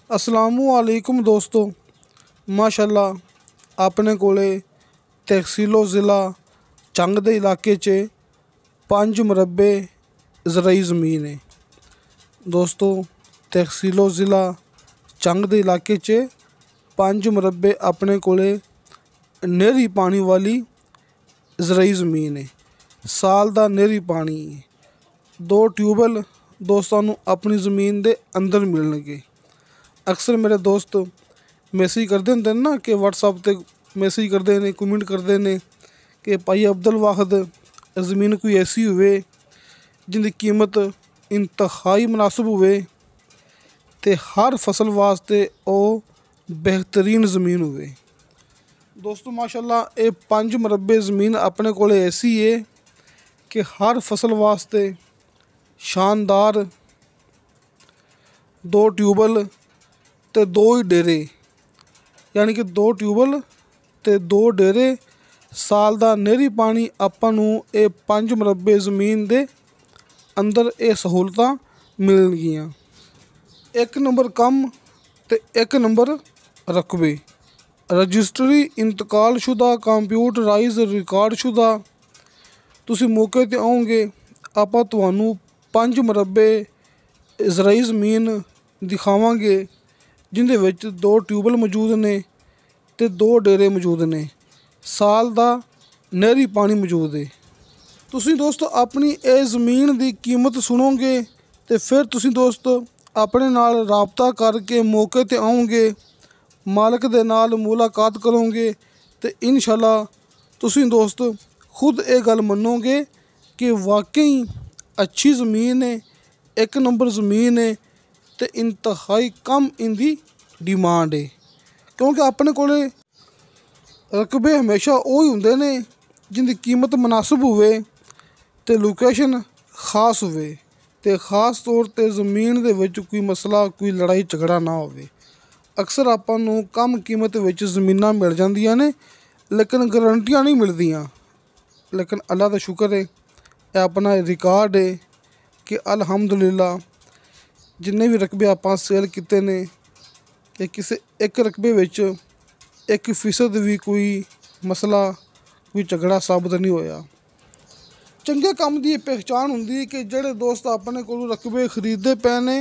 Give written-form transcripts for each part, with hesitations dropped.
अस्सलामुअलैकुम दोस्तों, माशाअल्लाह अपने कोले तहसीलो ज़िला चंग दे इलाके च 5 मरबे ज़राई ज़मीन है। दोस्तों, तहसीलो ज़िला चंग दे इलाके च 5 मरबे अपने कोले नहरी पानी वाली ज़राई ज़मीन है। साल दा नहरी पानी है। 2 ट्यूबवैल दोस्तों नूं अपनी ज़मीन दे अंदर मिलणगे। अक्सर मेरे दोस्त मैसेज करते होंगे ना कि व्हाट्सएप ते मैसेज करते हैं, कमेंट करते हैं कि भाई अब्दुल वाहिद ज़मीन कोई ऐसी होवे जिंदी कीमत इंतहाई मुनासिब होवे ते हर फसल वास्ते ओ बेहतरीन ज़मीन होवे। दोस्तों माशाअल्लाह ये 5 मरबे ज़मीन अपने कोल ऐसी है कि हर फसल वास्ते शानदार 2 ट्यूबवैल ते 2 ही डेरे, यानी कि 2 ट्यूबवैल ते 2 डेरे। साल दा नहरी पानी आपां नूं ये 5 मरबे ज़मीन दे अंदर ये सहूलतां मिलणगियां। 1 नंबर कम ते 1 नंबर रकबे, रजिस्ट्री इंतकालशुदा कंप्यूटराइज रिकॉर्डशुदा। तुसीं मौके ते आओगे आपां तुहानूं 5 मरबे ज़राई ज़मीन दिखावांगे जिंदे विच 2 ट्यूबवैल मौजूद ने ते 2 डेरे मौजूद ने। साल दा नहरी पानी मौजूद है। तुसीं दोस्त अपनी इस ज़मीन की कीमत सुनोगे तो फिर तुसीं दोस्त अपने नाल राबता करके मौके ते आओगे, मालक दे नाल मुलाकात करोगे तो इंशाअल्लाह तुसीं दोस्त खुद ये गल मनोगे कि वाकई अच्छी ज़मीन है, 1 नंबर ज़मीन है ते इंतहाई कम इंदी डिमांड है। क्योंकि अपने कोले रकबे हमेशा वही हुंदे ने जिंदी कीमत मुनासिब होवे ते लोकेशन खास होवे ते खास तौर ते ज़मीन दे विच कोई मसला, कोई लड़ाई झगड़ा ना होवे। अक्सर आपां नूं कम कीमत विच ज़मीनां मिल जांदियां ने लेकिन गारंटियां नहीं मिलदियां। लेकिन अल्लाह दा शुक्र है, ये अपना रिकॉर्ड है कि अल्हम्दुलिल्लाह जिन्ने भी रकबे आपां सेल कीते ने कि किसी एक रकबे विच 1% भी कोई मसला, कोई झगड़ा साबित नहीं होया। चंगे काम की पहचान होंदी है कि ਜਿਹੜੇ दोस्त अपने कोलों रकबे खरीदते पे ने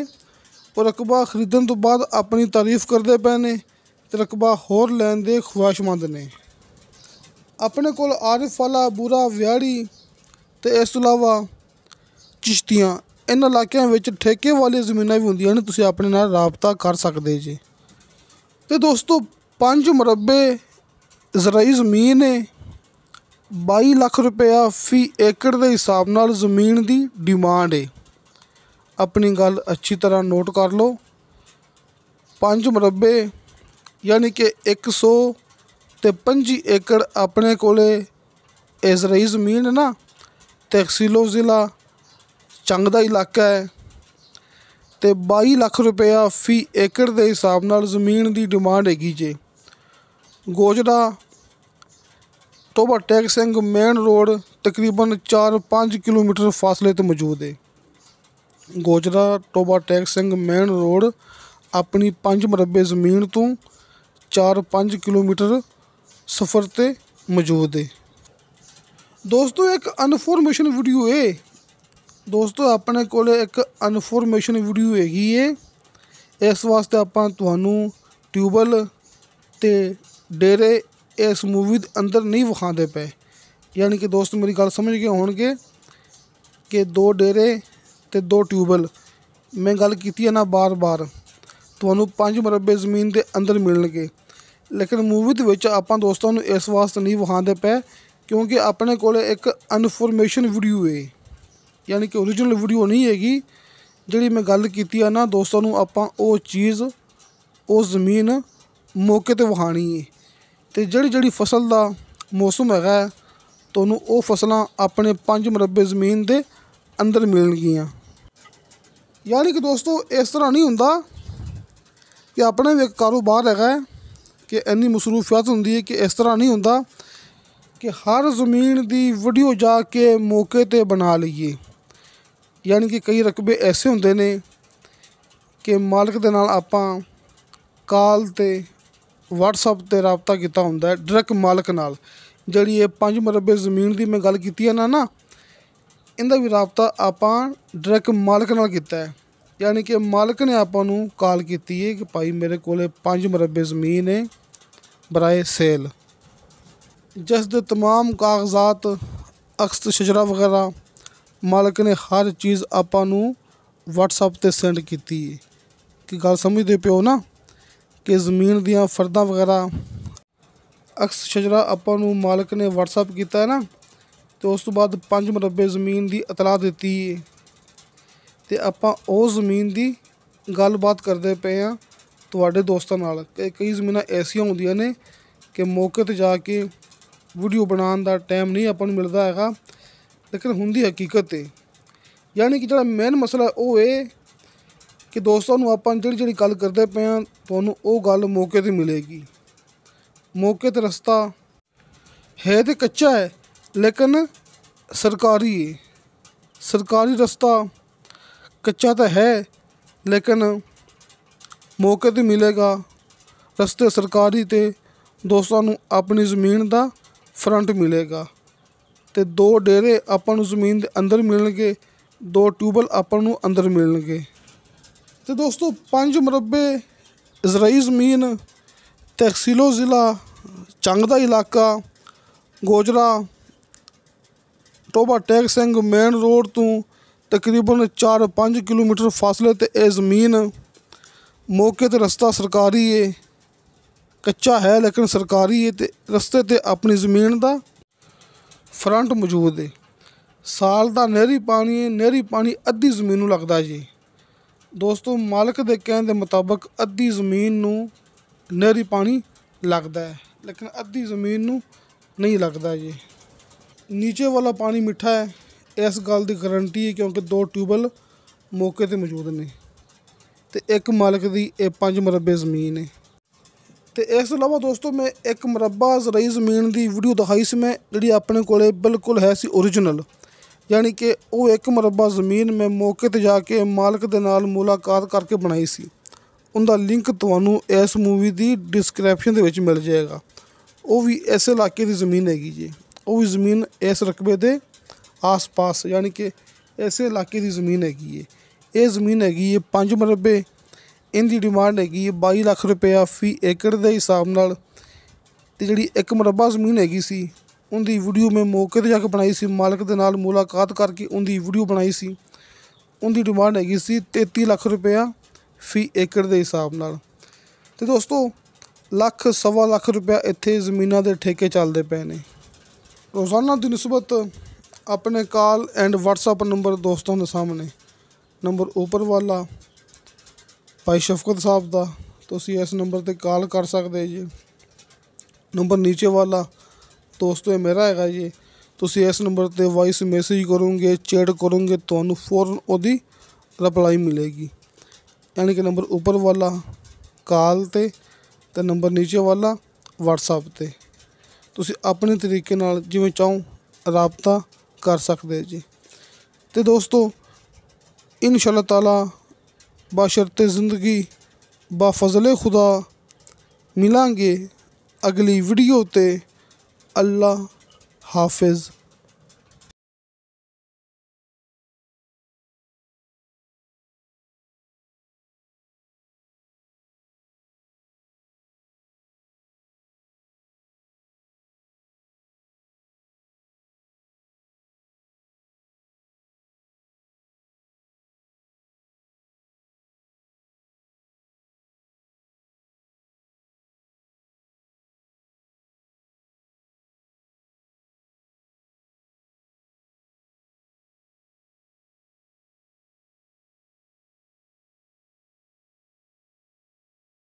और रकबा खरीदण तो बाद अपनी तारीफ करते पे ने ते रकबा होर लैण दे ख्वाहिशमंद ने। अपने कोल आरिफ वाला, बुरा, व्याड़ी ते इस तो इलावा चिश्तियाँ इन्हां इलाकिਆਂ ਵਿੱਚ ठेके वाली ज़मीनां भी ਹੁੰਦੀਆਂ ਨੇ। ਤੁਸੀਂ ਆਪਣੇ ਨਾਲ ਰਾਬਤਾ ਕਰ ਸਕਦੇ ਜੀ। ਤੇ ਦੋਸਤੋ 5 ਮਰਬੇ ज़राई ज़मीन है। 22 ਲੱਖ रुपया फी एकड़ के हिसाब नाल ज़मीन की डिमांड है। अपनी गल अच्छी तरह नोट कर लो। 5 मरबे यानी कि 125 एकड़ अपने कोले ज़राई ज़मीन है ना। तहसीलो ज़िला चंग दा इलाका है ते 22 ਲੱਖ रुपया फी एकड़ के हिसाब नाल ज़मीन की डिमांड हैगी जे। गोजरा टोबा टैक सिंह मेन रोड तकरीबन 4-5 किलोमीटर फासले तो मौजूद है। गोजरा टोबा टैक सिंह मेन रोड अपनी 5 मरबे ज़मीन तो 4-5 किलोमीटर सफ़र ते मौजूद है। दोस्तों एक इनफॉर्मेशन वीडियो है। दोस्तों अपने कोले एक इनफॉर्मेशन वीडियो हैगी है। इस वास्ते आपां तुहानूं ट्यूबवैल ते डेरे इस मूवी दे अंदर नहीं विखांदे पे। यानी कि दोस्त मेरी गल समझ गए होणगे कि 2 डेरे ते 2 ट्यूबवैल मैं गल कीती है ना बार बार तुहानूं 5 मरबे ज़मीन दे अंदर मिलणगे। लेकिन मूवी दे विच आपां दोस्तां नूं इस वास्ते नहीं विखांदे पे क्योंकि अपने कोले एक इनफॉर्मेशन वीडियो है, यानी कि ओरिजिनल वीडियो नहीं हैगी। जिहड़ी मैं गल कीती है ना दोस्तों नूं आपां वो चीज़, वो ज़मीन मौके ते विखाणी है ते जिहड़ी फसल दा मौसम हैगा तुहानूं वो फसलां अपने 5 मरबे ज़मीन दे अंदर मिलणगियां। यानी कि दोस्तों इस तरह नहीं हुंदा कि अपने भी एक कारोबार हैगा कि इन्नी मसरूफियत हुंदी है कि इस तरह नहीं हुंदा कि हर ज़मीन की वीडियो जाके मौके ते बना लईए। यानी कि कई रकबे ऐसे होंदे ने कि मालक दे नाल आपां ਕਾਲ ਤੇ WhatsApp ਤੇ ਰਾਬਤਾ ਕੀਤਾ ਹੁੰਦਾ ਹੈ ਡਾਇਰੈਕਟ ਮਾਲਕ ਨਾਲ। ਜਿਹੜੀ ਇਹ 5 ਮਰਬੇ ਜ਼ਮੀਨ ਦੀ ਮੈਂ ਗੱਲ ਕੀਤੀ ਹੈ ਨਾ ਇਹਦਾ ਵੀ ਰਾਬਤਾ ਆਪਾਂ ਡਾਇਰੈਕਟ ਮਾਲਕ ਨਾਲ ਕੀਤਾ ਹੈ। ਯਾਨੀ ਕਿ ਮਾਲਕ ਨੇ ਆਪਾਂ ਨੂੰ ਕਾਲ ਕੀਤੀ ਹੈ ਕਿ ਭਾਈ ਮੇਰੇ ਕੋਲ 5 ਮਰਬੇ ਜ਼ਮੀਨ ਹੈ ਬਰਾਏ ਸੇਲ, ਜਿਸ ਦੇ तमाम ਕਾਗਜ਼ਾਤ ਅਕਸ ਸ਼ਜਰਾ ਵਗੈਰਾ ਮਾਲਕ ਨੇ ਹਰ ਚੀਜ਼ ਆਪਾਂ ਨੂੰ WhatsApp ਤੇ ਸੈਂਡ ਕੀਤੀ ਹੈ। ਕਿ ਗੱਲ ਸਮਝਦੇ ਪਿਓ ਨਾ ਕਿ ਜ਼ਮੀਨ ਦੀਆਂ ਫਰਦਾਂ ਵਗੈਰਾ ਅਕਸ ਸ਼ਜਰਾ ਆਪਾਂ ਨੂੰ ਮਾਲਕ ਨੇ WhatsApp ਕੀਤਾ ਹੈ ਨਾ, ਅਤੇ ਉਸ ਤੋਂ ਬਾਅਦ 5 ਮਰਬੇ ਜ਼ਮੀਨ ਦੀ ਇਤਲਾਹ ਦਿੱਤੀ ਹੈ। ਅਤੇ ਆਪਾਂ ਉਹ ਜ਼ਮੀਨ ਦੀ ਗੱਲਬਾਤ ਕਰਦੇ ਪਏ ਹਾਂ ਤੁਹਾਡੇ ਦੋਸਤਾਂ ਨਾਲ। ਕਈ ਜ਼ਮੀਨਾਂ ਐਸੀਆਂ ਹੁੰਦੀਆਂ ਨੇ ਕਿ ਮੌਕੇ 'ਤੇ ਜਾ ਕੇ ਵੀਡੀਓ ਬਣਾਉਣ ਦਾ ਟਾਈਮ ਨਹੀਂ ਆਪਾਂ ਨੂੰ ਮਿਲਦਾ ਹੈਗਾ, ਲੇਕਿਨ ਹੁੰਦੀ ਹਕੀਕਤ ਹੈ। ਯਾਨੀ ਕਿ ਜਿਹੜਾ ਮੇਨ ਮਸਲਾ ਉਹ ਇਹ ਕਿ ਦੋਸਤਾਂ ਨੂੰ ਆਪਾਂ ਜਿਹੜੀ ਗੱਲ ਕਰਦੇ ਪਏ ਹਾਂ ਤੁਹਾਨੂੰ ਉਹ ਗੱਲ ਮੌਕੇ 'ਤੇ ਮਿਲੇਗੀ। ਮੌਕੇ 'ਤੇ ਰਸਤਾ ਹੈ ਤਾਂ ਕੱਚਾ ਹੈ ਲੇਕਿਨ ਸਰਕਾਰੀ ਹੈ। ਸਰਕਾਰੀ ਰਸਤਾ ਕੱਚਾ ਤਾਂ ਹੈ ਲੇਕਿਨ ਮੌਕੇ 'ਤੇ ਮਿਲੇਗਾ। ਰਸਤੇ ਸਰਕਾਰੀ ਤੇ ਦੋਸਤਾਂ ਨੂੰ ਆਪਣੀ ਜ਼ਮੀਨ ਦਾ ਫਰੰਟ ਮਿਲੇਗਾ। ਅਤੇ 2 ਡੇਰੇ ਆਪਾਂ ਨੂੰ ਜ਼ਮੀਨ ਦੇ ਅੰਦਰ ਮਿਲਣਗੇ, 2 ਟਿਊਬਵੈੱਲ ਆਪਾਂ ਨੂੰ ਅੰਦਰ ਮਿਲਣਗੇ। ਅਤੇ ਦੋਸਤੋ 5 ਮਰਬੇ ਜ਼ਰਾਈ ਜ਼ਮੀਨ ਤਹਿਸੀਲੋ ਜ਼ਿਲ੍ਹਾ ਚੰਗ ਦਾ ਇਲਾਕਾ Gojra ਟੋਬਾ tech Singh main road ਤੋਂ ਤਕਰੀਬਨ 4-5 ਕਿਲੋਮੀਟਰ ਫਾਸਲੇ 'ਤੇ ਇਹ ਜ਼ਮੀਨ। ਮੌਕੇ 'ਤੇ ਰਸਤਾ ਸਰਕਾਰੀ ਹੈ, ਕੱਚਾ ਹੈ ਲੇਕਿਨ ਸਰਕਾਰੀ ਹੈ, ਅਤੇ ਰਸਤੇ 'ਤੇ ਆਪਣੀ ਜ਼ਮੀਨ ਦਾ ਫਰੰਟ ਮੌਜੂਦ ਹੈ। ਸਾਲ ਦਾ ਨਹਿਰੀ ਪਾਣੀ ਹੈ, ਨਹਿਰੀ ਪਾਣੀ ਅੱਧੀ ਜ਼ਮੀਨ ਨੂੰ ਲੱਗਦਾ ਜੀ। ਦੋਸਤੋ ਮਾਲਕ ਦੇ ਕਹਿਣ ਦੇ ਮੁਤਾਬਕ ਅੱਧੀ ਜ਼ਮੀਨ ਨੂੰ ਨਹਿਰੀ ਪਾਣੀ ਲੱਗਦਾ ਹੈ ਲੇਕਿਨ ਅੱਧੀ ਜ਼ਮੀਨ ਨੂੰ ਨਹੀਂ ਲੱਗਦਾ ਜੀ। ਨੀਚੇ ਵਾਲਾ ਪਾਣੀ ਮਿੱਠਾ ਹੈ, ਇਸ ਗੱਲ ਦੀ ਗਰੰਟੀ ਹੈ ਕਿਉਂਕਿ 2 ਟਿਊਬਵੈੱਲ ਮੌਕੇ 'ਤੇ ਮੌਜੂਦ ਨੇ ਅਤੇ ਇੱਕ ਮਾਲਕ ਦੀ ਇਹ 5 ਮਰਬੇ ਜ਼ਮੀਨ ਹੈ। ਅਤੇ ਇਸ ਤੋਂ ਇਲਾਵਾ ਦੋਸਤੋ ਮੈਂ 1 ਮਰਬਾ ਜ਼ਰਾਈ ਜ਼ਮੀਨ ਦੀ ਵੀਡੀਓ ਦਿਖਾਈ ਸੀ ਮੈਂ, ਜਿਹੜੀ ਆਪਣੇ ਕੋਲ ਬਿਲਕੁਲ ਹੈ ਸੀ ਓਰੀਜਨਲ। ਯਾਨੀ ਕਿ ਉਹ 1 ਮਰਬਾ ਜ਼ਮੀਨ ਮੈਂ ਮੌਕੇ 'ਤੇ ਜਾ ਕੇ ਮਾਲਕ ਦੇ ਨਾਲ ਮੁਲਾਕਾਤ ਕਰਕੇ ਬਣਾਈ ਸੀ। ਉਹਦਾ ਲਿੰਕ ਤੁਹਾਨੂੰ ਇਸ ਮੂਵੀ ਦੀ ਡਿਸਕ੍ਰਿਪਸ਼ਨ ਦੇ ਵਿੱਚ ਮਿਲ ਜਾਏਗਾ। ਉਹ ਵੀ ਇਸ ਇਲਾਕੇ ਦੀ ਜ਼ਮੀਨ ਹੈਗੀ ਜੀ, ਉਹ ਵੀ ਜ਼ਮੀਨ ਇਸ ਰਕਬੇ ਦੇ ਆਸ-ਪਾਸ ਯਾਨੀ ਕਿ ਇਸੇ ਇਲਾਕੇ ਦੀ ਜ਼ਮੀਨ ਹੈਗੀ ਹੈ। ਇਹ ਜ਼ਮੀਨ ਹੈਗੀ ਹੈ 5 ਮਰਬੇ, ਇਹਦੀ ਡਿਮਾਂਡ ਹੈਗੀ ਹੈ 22 ਲੱਖ ਰੁਪਇਆ ਫੀ ਏਕੜ ਦੇ ਹਿਸਾਬ ਨਾਲ। ਅਤੇ ਜਿਹੜੀ 1 ਮਰਬਾ ਜ਼ਮੀਨ ਹੈਗੀ ਸੀ ਉਹਦੀ ਵੀਡੀਓ ਮੈਂ ਮੌਕੇ 'ਤੇ ਜਾ ਕੇ ਬਣਾਈ ਸੀ, ਮਾਲਕ ਦੇ ਨਾਲ ਮੁਲਾਕਾਤ ਕਰਕੇ ਉਹਦੀ ਵੀਡੀਓ ਬਣਾਈ ਸੀ। ਉਹਦੀ ਡਿਮਾਂਡ ਹੈਗੀ ਸੀ 33 ਲੱਖ ਰੁਪਇਆ ਫੀ ਏਕੜ ਦੇ ਹਿਸਾਬ ਨਾਲ। ਅਤੇ ਦੋਸਤੋ ਲੱਖ ਸਵਾ ਲੱਖ ਰੁਪਇਆ ਇੱਥੇ ਜ਼ਮੀਨਾਂ ਦੇ ਠੇਕੇ ਚੱਲਦੇ ਪਏ ਨੇ। ਰੋਜ਼ਾਨਾ ਦੀ ਨਿਸਬਤ ਆਪਣੇ ਕਾਲ ਐਂਡ WhatsApp ਨੰਬਰ ਦੋਸਤਾਂ ਦੇ ਸਾਹਮਣੇ। ਨੰਬਰ ਉੱਪਰ ਵਾਲਾ ਭਾਈ ਸ਼ਫਕਤ ਸਾਹਿਬ ਦਾ, ਤੁਸੀਂ ਇਸ ਨੰਬਰ 'ਤੇ ਕਾਲ ਕਰ ਸਕਦੇ ਜੀ। ਨੰਬਰ ਨੀਚੇ ਵਾਲਾ ਦੋਸਤੋ ਇਹ ਮੇਰਾ ਹੈਗਾ ਜੀ। ਤੁਸੀਂ ਇਸ ਨੰਬਰ 'ਤੇ ਵਾਇਸ ਮੈਸੇਜ ਕਰੋਗੇ, ਚੈਟ ਕਰੋਗੇ, ਤੁਹਾਨੂੰ ਫੌਰਨ ਉਹਦੀ ਰਿਪਲਾਈ ਮਿਲੇਗੀ। ਯਾਨੀ ਕਿ ਨੰਬਰ ਉੱਪਰ ਵਾਲਾ ਕਾਲ 'ਤੇ ਅਤੇ ਨੰਬਰ ਨੀਚੇ ਵਾਲਾ WhatsApp 'ਤੇ ਤੁਸੀਂ ਆਪਣੇ ਤਰੀਕੇ ਨਾਲ ਜਿਵੇਂ ਚਾਹੋ ਰਾਬਤਾ ਕਰ ਸਕਦੇ ਜੀ। ਅਤੇ ਦੋਸਤੋ इंशा अल्लाह ताला बाशर्ते ज़िंदगी बाफज़ले खुदा मिलांगे अगली वीडियो ते। अल्लाह हाफिज़।